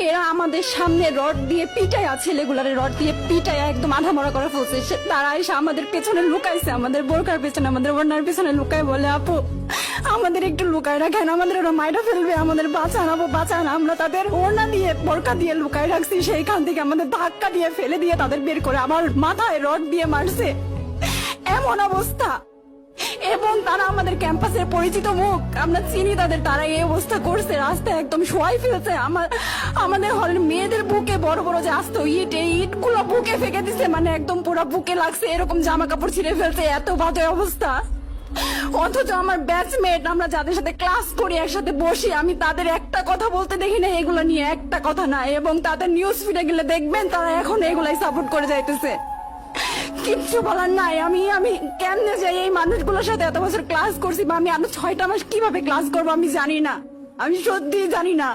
এরা আমাদের সামনে রড দিয়ে পিটায়া, ছেলেগুলারে রড দিয়ে পিটায়া একদম আধা মরা করে ফেলছে। তারা এসে আমাদের পেছনে লুকাইছে, আমাদের বোরকার পেছনে, আমাদের ওড়নার পেছনে লুকায় বলে, আপু আমাদের একটু লুকায় রাখেন, আমাদের ওরা মাইরা ফেলবে, আমাদের বাঁচান আপু বাঁচান। আমরা তাদের ওড়না দিয়ে বোরকা দিয়ে লুকায় রাখছি, সেইখান থেকে আমাদের ধাক্কা দিয়ে ফেলে দিয়ে তাদের বের করে আমার মাথায় রড দিয়ে মারছে। এমন অবস্থা। এবং তারা আমাদের ক্যাম্পাসের পরিচিত মুখ, আমরা চিনি তাদের। তারা এই অবস্থা করছে, রাস্তায় একদম শোয়াই ফেলছে। আমাদের হলের মেয়েদের বুকে বড় বড় যে আসতো ইট, এই ইট গুলো বুকে ফেঁকে দিছে, মানে একদম পুরো বুকে লাগছে, এরকম জামা কাপড় ছিঁড়ে ফেলছে, এত বাজে অবস্থা। অথচ আমার ব্যাচমেট, আমরা যাদের সাথে ক্লাস করি, একসাথে বসি, আমি তাদের একটা কথা বলতে দেখি না এগুলো নিয়ে, একটা কথা না। এবং তাদের নিউজ ফিডে গেলে দেখবেন তারা এখন এগুলাই সাপোর্ট করে যাইতেছে। কিচ্ছু বলার নাই। আমি কেমনে যাই এই মানুষগুলোর সাথে এত বছর ক্লাস করছি, বা আমি আরো 6টা মাস কিভাবে ক্লাস করবো আমি জানি না, আমি সত্যি জানি না।